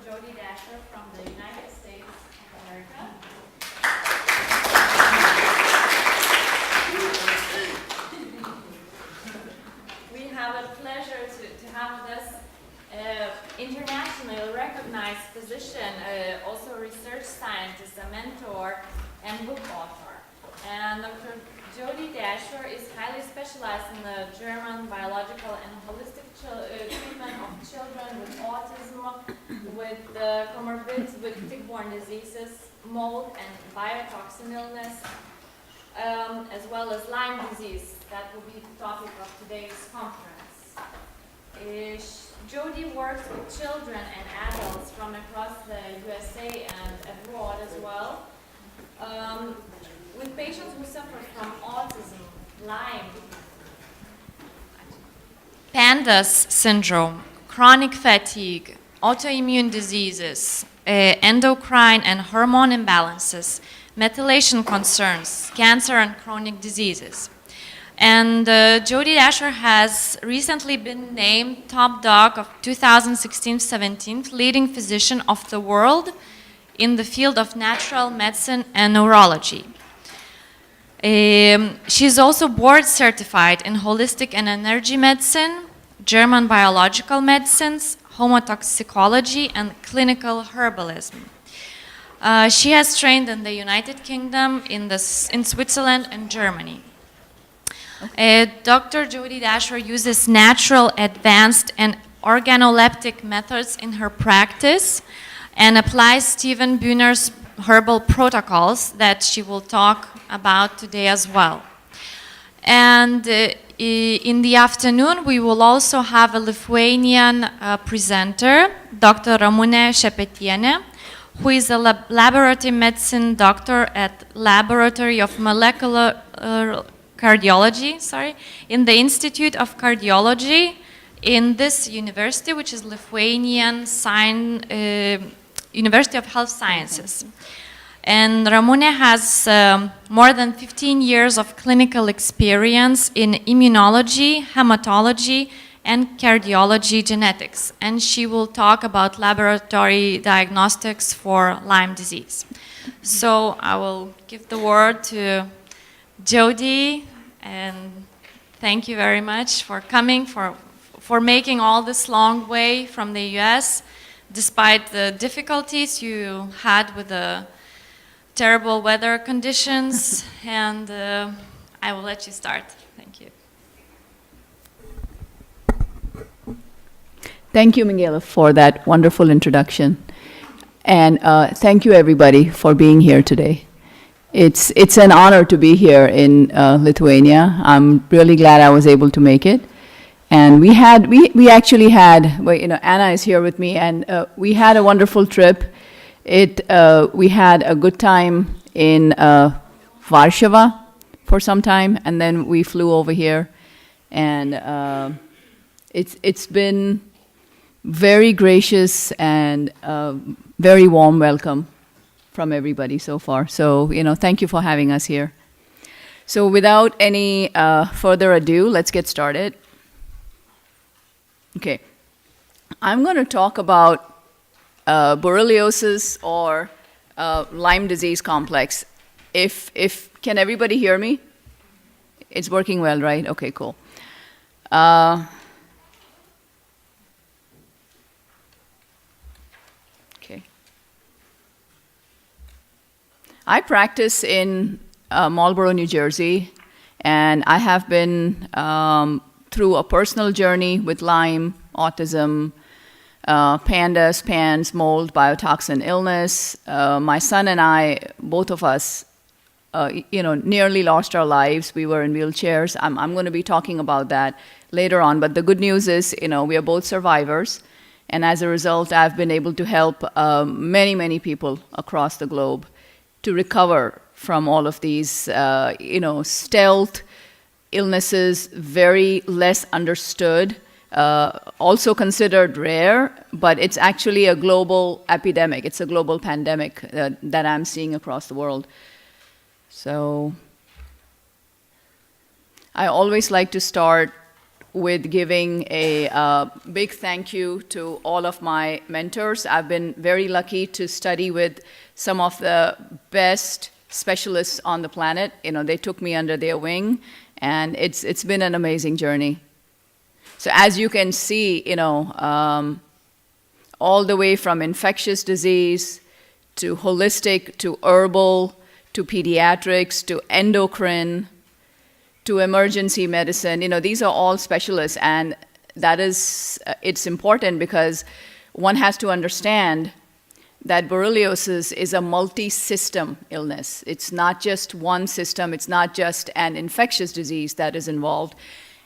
Jody Dashore from the United States of America. We have a pleasure to have with us internationally recognized physician, also a research scientist, a mentor, and book author. And Dr. Jody Dashore is highly specialized in the German biological and holistic treatment of children with autism, with comorbidities with tick-borne diseases, mold and biotoxin illness, as well as Lyme disease. That will be the topic of today's conference. Jody works with children and adults from across the USA and abroad as well, with patients who suffer from autism, Lyme, PANDAS syndrome, chronic fatigue, autoimmune diseases, endocrine and hormone imbalances, methylation concerns, cancer and chronic diseases. And Jody Dashore has recently been named top dog of 2016-17 leading physician of the world in the field of natural medicine and neurology. She is also board certified in holistic and energy medicine, German biological medicines, homotoxicology, and clinical herbalism. She has trained in the United Kingdom, in Switzerland, and Germany. Dr. Jody Dashore uses natural, advanced, and organoleptic methods in her practice and applies Stephen Bühner's herbal protocols that she will talk about today as well. And in the afternoon, we will also have a Lithuanian presenter, Dr. Ramunė Šepetienė, who is a laboratory medicine doctor at Laboratory of Molecular Cardiology, in the Institute of Cardiology in this university, which is Lithuanian University of Health Sciences. And Ramunė has more than 15 years of clinical experience in immunology, hematology, and cardiology genetics. And she will talk about laboratory diagnostics for Lyme disease. So I will give the word to Jody, and thank you very much for coming, for making all this long way from the US, despite the difficulties you had with the terrible weather conditions. And I will let you start. Thank you. Thank you, Miguel, for that wonderful introduction. And thank you, everybody, for being here today. It's an honor to be here in Lithuania. I'm really glad I was able to make it. And we actually had, well, Anna is here with me, and we had a wonderful trip. We had a good time in Warsaw for some time, and then we flew over here. And it's been very gracious and very warm welcome from everybody so far. So, thank you for having us here. So without any further ado, let's get started. Okay. I'm going to talk about borreliosis or Lyme disease complex. Can everybody hear me? It's working well, right? Okay, cool. Okay. I practice in Marlborough, New Jersey, and I have been through a personal journey with Lyme, autism, PANDAS, PANS, mold, biotoxin illness. My son and I, both of us, nearly lost our lives. We were in wheelchairs. I'm going to be talking about that later on. But the good news is, we are both survivors. And as a result, I've been able to help many, many people across the globe to recover from all of these, stealth illnesses, very less understood, also considered rare, but it's actually a global epidemic. It's a global pandemic that I'm seeing across the world. So I always like to start with giving a big thank you to all of my mentors. I've been very lucky to study with some of the best specialists on the planet. They took me under their wing, and it's been an amazing journey. So as you can see, all the way from infectious disease to holistic to herbal to pediatrics to endocrine to emergency medicine, these are all specialists, and that is, it's important because one has to understand that borreliosis is a multi-system illness. It's not just one system, it's not just an infectious disease that is involved,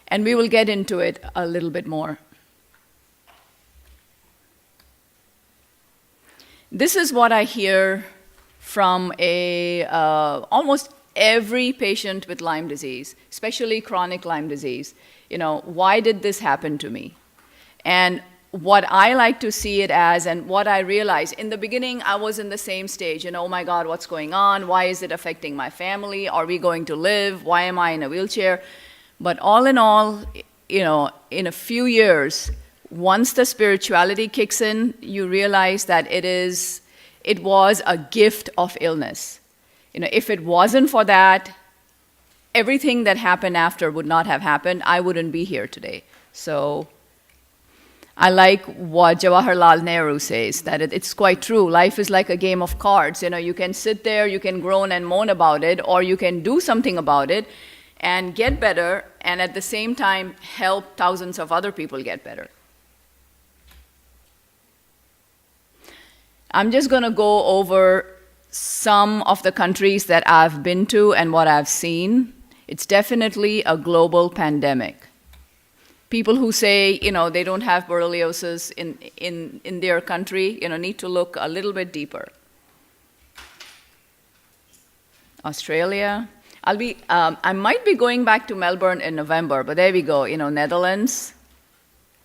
and we will get into it a little bit more. This is what I hear from almost every patient with Lyme disease, especially chronic Lyme disease. Why did this happen to me? And what I like to see it as, and what I realized, in the beginning I was in the same stage, oh my God, what's going on? Why is it affecting my family? Are we going to live? Why am I in a wheelchair? But all in all, in a few years, once the spirituality kicks in, you realize that it was a gift of illness. If it wasn't for that, everything that happened after would not have happened. I wouldn't be here today. So I like what Jawaharlal Nehru says, that it's quite true. Life is like a game of cards. You can sit there, you can groan and moan about it, or you can do something about it and get better, and at the same time help thousands of other people get better. I'm just going to go over some of the countries that I've been to and what I've seen. It's definitely a global pandemic. People who say, they don't have borreliosis in their country, need to look a little bit deeper. Australia. I might be going back to Melbourne in November, but there we go. Netherlands,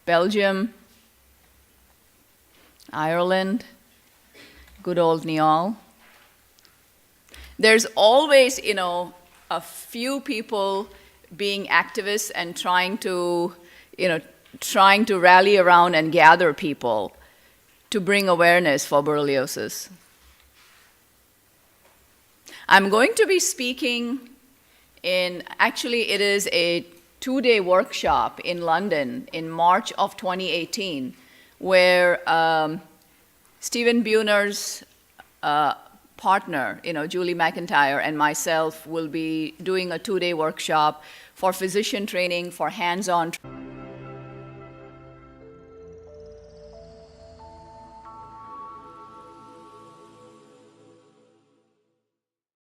Belgium, Ireland, good old Niall. There's always, a few people being activists and trying to rally around and gather people to bring awareness for borreliosis. I'm going to be speaking actually it is a 2-day workshop in London in March of 2018, where Stephen Buhner's partner, Julie McIntyre, and myself will be doing a 2-day workshop for physician training, for hands-on training.